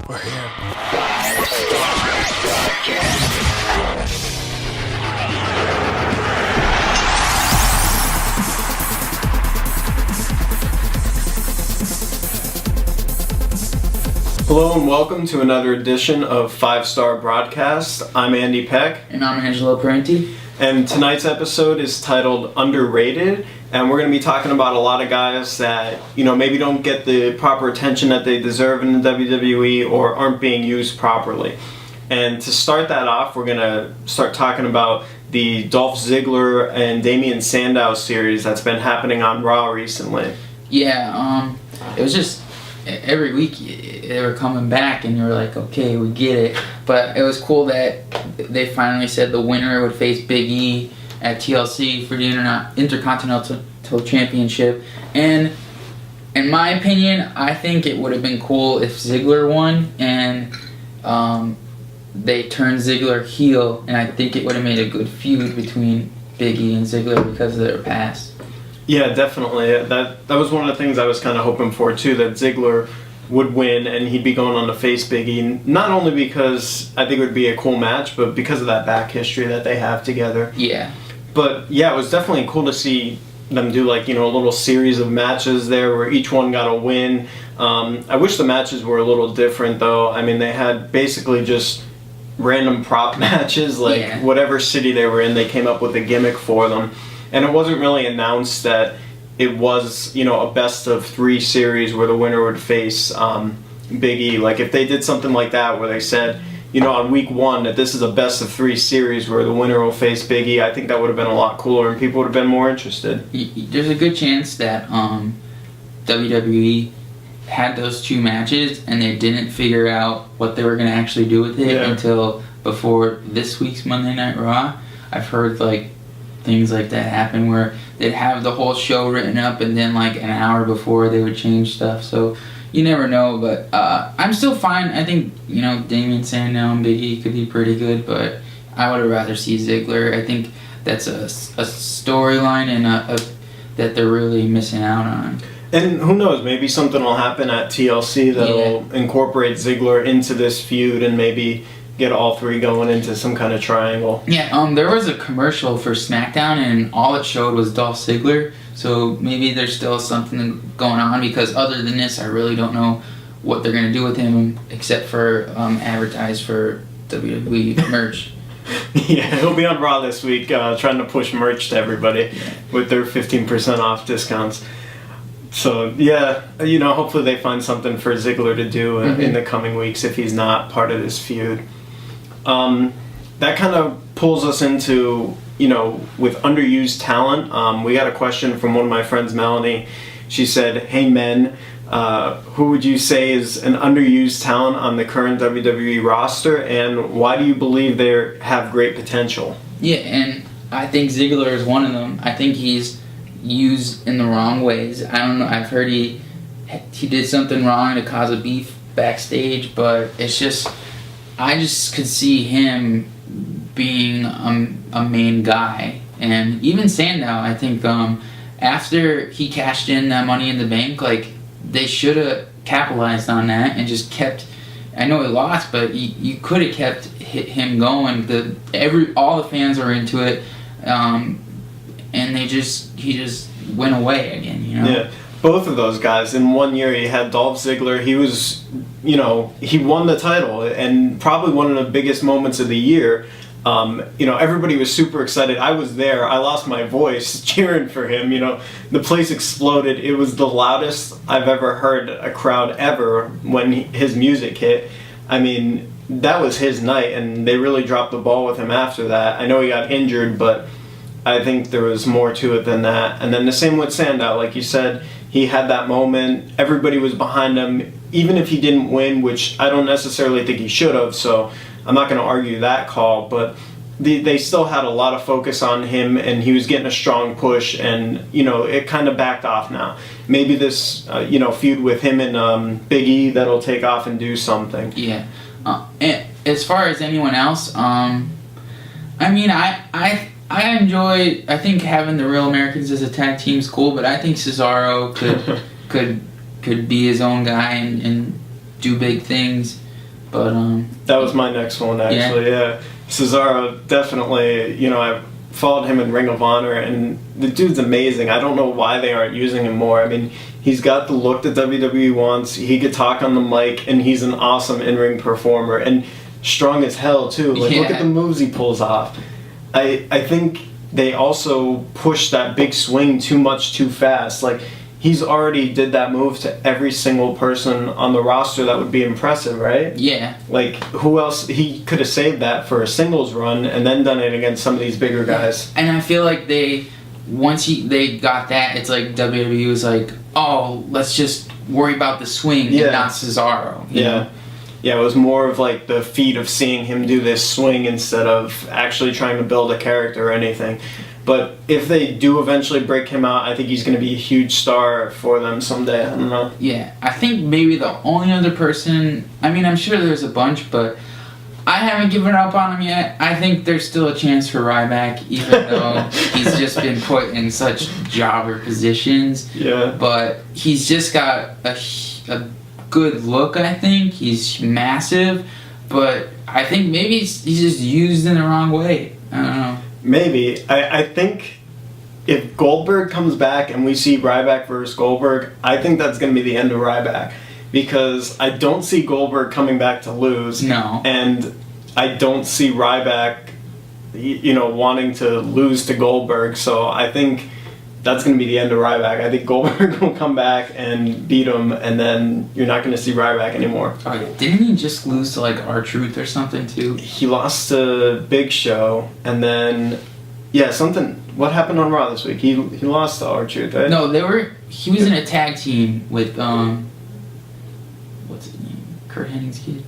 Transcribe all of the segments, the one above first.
We're here. Hello and welcome to another edition of 5-Star Broadcast. I'm Andy Peck. And I'm Angelo Parenti. And tonight's episode is titled Underrated. And we're going to be talking about a lot of guys that, maybe don't get the proper attention that they deserve in the WWE or aren't being used properly. And to start that off, we're going to start talking about the Dolph Ziggler and Damien Sandow series that's been happening on Raw recently. Yeah, it was just every week they were coming back and you were like, okay, we get it. But it was cool that they finally said the winner would face Big E at TLC for the Intercontinental Championship. And in my opinion, I think it would have been cool if Ziggler won and they turned Ziggler heel, and I think it would have made a good feud between Big E and Ziggler because of their past. Yeah, definitely. That was one of the things I was kind of hoping for too, that Ziggler would win and he'd be going on to face Big E. Not only because I think it would be a cool match, but because of that back history that they have together. Yeah. But yeah, it was definitely cool to see them do a little series of matches there where each one got a win. I wish the matches were a little different though. I mean, they had basically just random prop matches, whatever city they were in, they came up with a gimmick for them. And it wasn't really announced that it was, a best of 3 series where the winner would face Big E. Like if they did something like that where they said, on week 1 that this is a best of 3 series where the winner will face Big E, I think that would have been a lot cooler and people would have been more interested. There's a good chance that WWE had those 2 matches and they didn't figure out what they were going to actually do with it until before this week's Monday Night Raw. I've heard things like that happen where they'd have the whole show written up and then an hour before they would change stuff. So you never know, but I'm still fine. I think, Damien Sandow and Big E could be pretty good, but I would have rather see Ziggler. I think that's a storyline and that they're really missing out on. And who knows, maybe something will happen at TLC that'll incorporate Ziggler into this feud and maybe get all 3 going into some kind of triangle. Yeah, there was a commercial for SmackDown and all it showed was Dolph Ziggler, so maybe there's still something going on because other than this, I really don't know what they're going to do with him except for advertise for WWE merch. Yeah, he'll be on Raw this week trying to push merch to everybody with their 15% off discounts. So, yeah, hopefully they find something for Ziggler to do in the coming weeks if he's not part of this feud. That kind of pulls us into, with underused talent. We got a question from one of my friends, Melanie. She said, hey men, who would you say is an underused talent on the current WWE roster and why do you believe they have great potential? Yeah, and I think Ziggler is one of them. I think he's used in the wrong ways. I don't know, I've heard he did something wrong to cause a beef backstage, but it's just, I just could see him being a main guy. And even Sandow, I think after he cashed in that Money in the Bank, they should have capitalized on that and just kept, I know he lost, but you could have kept him going. All the fans were into it. And he just went away again, Yeah, both of those guys. In one year, you had Dolph Ziggler. He was, he won the title, and probably one of the biggest moments of the year. Everybody was super excited. I was there. I lost my voice cheering for him. The place exploded. It was the loudest I've ever heard a crowd ever when his music hit. I mean, that was his night, and they really dropped the ball with him after that. I know he got injured, but I think there was more to it than that. And then the same with Sandow. Like you said, he had that moment. Everybody was behind him, even if he didn't win, which I don't necessarily think he should have, so I'm not going to argue that call. But they still had a lot of focus on him, and he was getting a strong push, and, it kind of backed off now. Maybe this, feud with him and Big E, that'll take off and do something. Yeah. And as far as anyone else, I mean, I enjoy. I think having the Real Americans as a tag team is cool, but I think Cesaro could be his own guy and do big things. But That was my next one, actually. Yeah. Cesaro, definitely. You know, I followed him in Ring of Honor, and the dude's amazing. I don't know why they aren't using him more. I mean, he's got the look that WWE wants. He could talk on the mic, and he's an awesome in-ring performer, and strong as hell too. Like, look at the moves he pulls off. I think they also pushed that big swing too much too fast. Like, he's already did that move to every single person on the roster. That would be impressive, right? Yeah. Like, who else? He could have saved that for a singles run and then done it against some of these bigger guys. And I feel like once they got that, it's like WWE was like, oh, let's just worry about the swing and not Cesaro. You know? Yeah, it was more of like the feat of seeing him do this swing instead of actually trying to build a character or anything. But if they do eventually break him out, I think he's going to be a huge star for them someday. I don't know. Yeah, I think maybe the only other person, I mean, I'm sure there's a bunch, but I haven't given up on him yet. I think there's still a chance for Ryback, even though he's just been put in such jobber positions. Yeah. But he's just got a good look, I think. He's massive, but I think maybe he's just used in the wrong way. I don't know. Maybe. I think if Goldberg comes back and we see Ryback versus Goldberg, I think that's going to be the end of Ryback. Because I don't see Goldberg coming back to lose. No. And I don't see Ryback, wanting to lose to Goldberg. So I think that's going to be the end of Ryback. I think Goldberg will come back and beat him, and then you're not going to see Ryback anymore. Oh, yeah. Didn't he just lose to, like, R-Truth or something, too? He lost to Big Show, and then, what happened on Raw this week? He lost to R-Truth, right? No, he was in a tag team with, what's his name? Kurt Hennig's kid?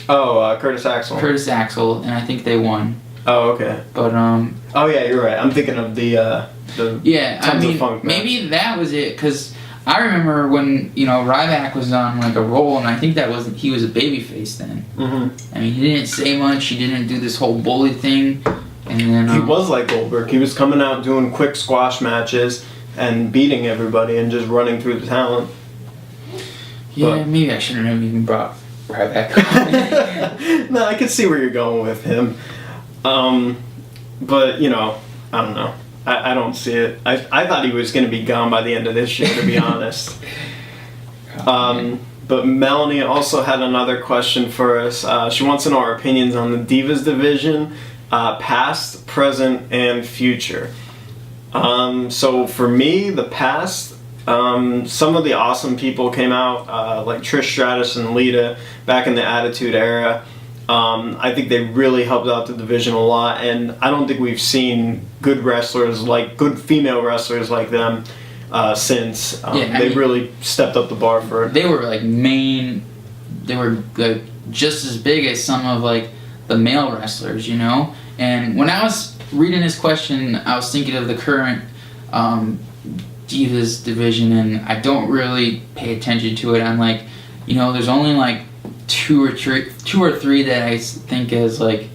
Oh, Curtis Axel. Curtis Axel, and I think they won. Oh, okay. But, oh, yeah, you're right. I'm thinking of the Tons of Funk match. Maybe that was it, because I remember when, Ryback was on, like, a roll, and I think he was a babyface then. Mm-hmm. I mean, he didn't say much, he didn't do this whole bully thing, and then... he was like Goldberg. He was coming out doing quick squash matches and beating everybody and just running through the talent. Yeah, but maybe I shouldn't have even brought Ryback up. No, I could see where you're going with him. But, I don't know. I don't see it. I thought he was going to be gone by the end of this year, to be honest. But Melanie also had another question for us. She wants to know our opinions on the Divas Division, past, present, and future. So for me, the past, some of the awesome people came out, like Trish Stratus and Lita back in the Attitude Era. I think they really helped out the division a lot, and I don't think we've seen good female wrestlers like them since. They really stepped up the bar for it. They were they were like just as big as some of like the male wrestlers, And when I was reading this question, I was thinking of the current Divas division, and I don't really pay attention to it. I'm like, there's only like two or three that I think as like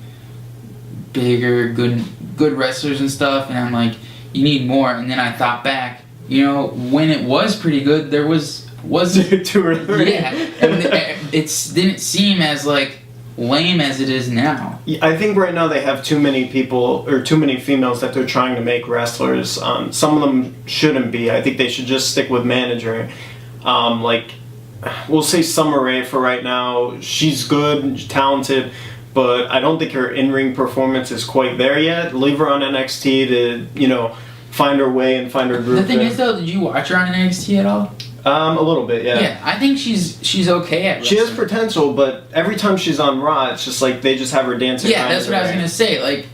bigger, good wrestlers and stuff, and I'm like, you need more. And then I thought back, when it was pretty good, there was two or three. Yeah, and it didn't seem as like lame as it is now. I think right now they have too many people or too many females that they're trying to make wrestlers. Some of them shouldn't be. I think they should just stick with manager. We'll say Summer Rae for right now. She's good, talented, but I don't think her in-ring performance is quite there yet. Leave her on NXT to, find her way and find her groove. The thing is, though, did you watch her on NXT at all? A little bit, yeah. Yeah, I think she's okay at wrestling. She has potential, but every time she's on Raw, it's just like they just have her dancing. Yeah, that's what I was gonna say. Like,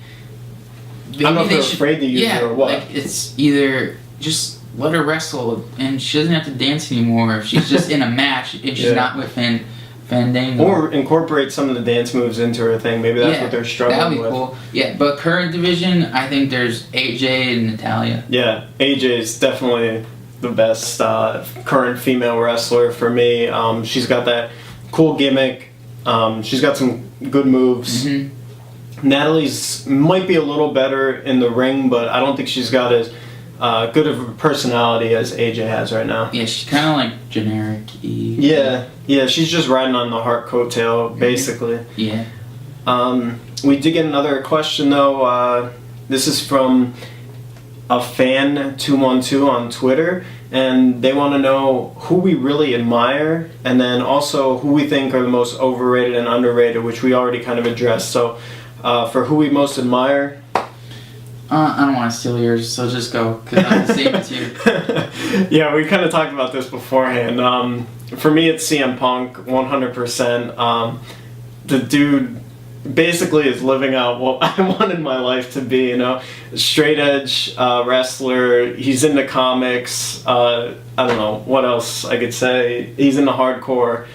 I don't know if they're afraid to use her or what. Like, it's either just let her wrestle, and she doesn't have to dance anymore. If she's just in a match, and she's not with Fandango. Or incorporate some of the dance moves into her thing. Maybe that's what they're struggling with. That'd be cool. Yeah, but current division, I think there's AJ and Natalya. Yeah, AJ is definitely the best current female wrestler for me. She's got that cool gimmick. She's got some good moves. Mm-hmm. Natalie's might be a little better in the ring, but I don't think she's got as good of a personality as AJ has right now. Yeah, she's kind of like generic-y. Yeah, she's just riding on the Hart coattail, basically. Yeah. We did get another question, though. This is from a fan 212 on Twitter, and they want to know who we really admire, and then also who we think are the most overrated and underrated, which we already kind of addressed. So, for who we most admire. I don't want to steal yours, so just go, because I'm the same as you. Yeah, we kind of talked about this beforehand. For me, it's CM Punk, 100%. The dude basically is living out what I wanted my life to be, straight edge wrestler. He's into comics. I don't know what else I could say. He's into hardcore.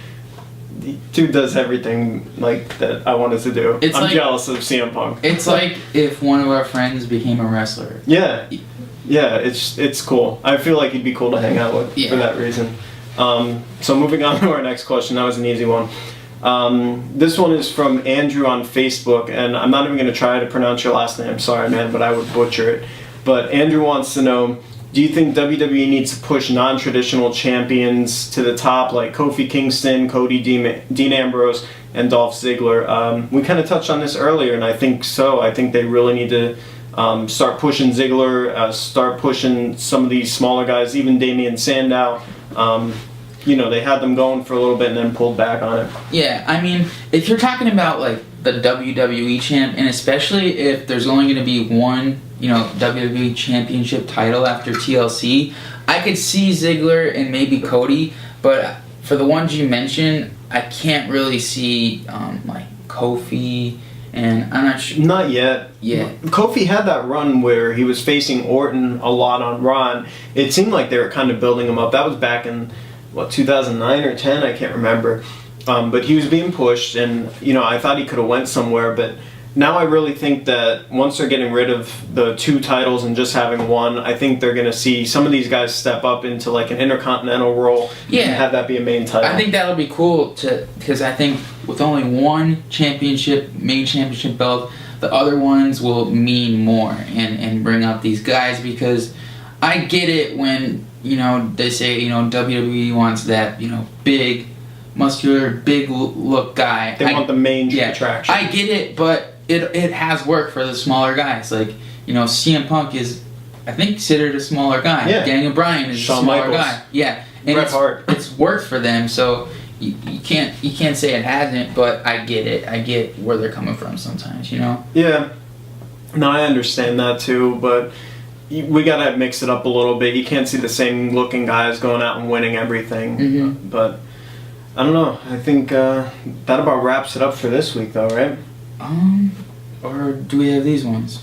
The dude does everything like that I wanted to do. I'm jealous of CM Punk. It's like if one of our friends became a wrestler. Yeah, it's cool. I feel like he'd be cool to hang out with for that reason. So moving on to our next question. That was an easy one. This one is from Andrew on Facebook, and I'm not even going to try to pronounce your last name. Sorry, man, but I would butcher it. But Andrew wants to know, do you think WWE needs to push non-traditional champions to the top, like Kofi Kingston, Cody, Dean Ambrose, and Dolph Ziggler? We kind of touched on this earlier, and I think so. I think they really need to start pushing Ziggler, start pushing some of these smaller guys, even Damien Sandow. They had them going for a little bit and then pulled back on it. Yeah, I mean, if you're talking about like the WWE champ, and especially if there's only going to be one, WWE championship title after TLC, I could see Ziggler and maybe Cody, but for the ones you mentioned, I can't really see like Kofi, and I'm not sure. Not yet. Yeah. Kofi had that run where he was facing Orton a lot on Raw, and it seemed like they were kind of building him up. That was back in 2009 or 10, I can't remember. But he was being pushed, and I thought he could have went somewhere, but now I really think that once they're getting rid of the 2 titles and just having one, I think they're going to see some of these guys step up into like an intercontinental role and have that be a main title. I think that'll be cool because I think with only one main championship belt, the other ones will mean more and bring out these guys, because I get it when they say, WWE wants that, big, muscular, big look guy. They want the main attraction. I get it, but it has worked for the smaller guys. Like, CM Punk is, I think, considered a smaller guy. Yeah. Daniel Bryan is Shawn a smaller Michaels. guy. Yeah. And Bret Hart. It's worked for them, so you can't say it hasn't, but I get it. I get where they're coming from sometimes, Yeah. No, I understand that too, but we gotta mix it up a little bit. You can't see the same looking guys going out and winning everything. Mm-hmm. But I don't know. I think that about wraps it up for this week, though, right? Or do we have these ones?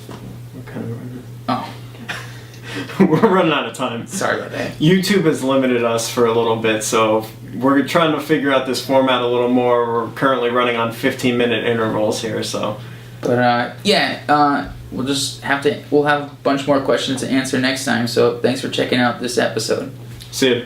We're kind of running. Oh, we're running out of time. sorry about that. YouTube has limited us for a little bit, so we're trying to figure out this format a little more. We're currently running on 15-minute intervals here, so. But we'll have a bunch more questions to answer next time, so thanks for checking out this episode. See ya.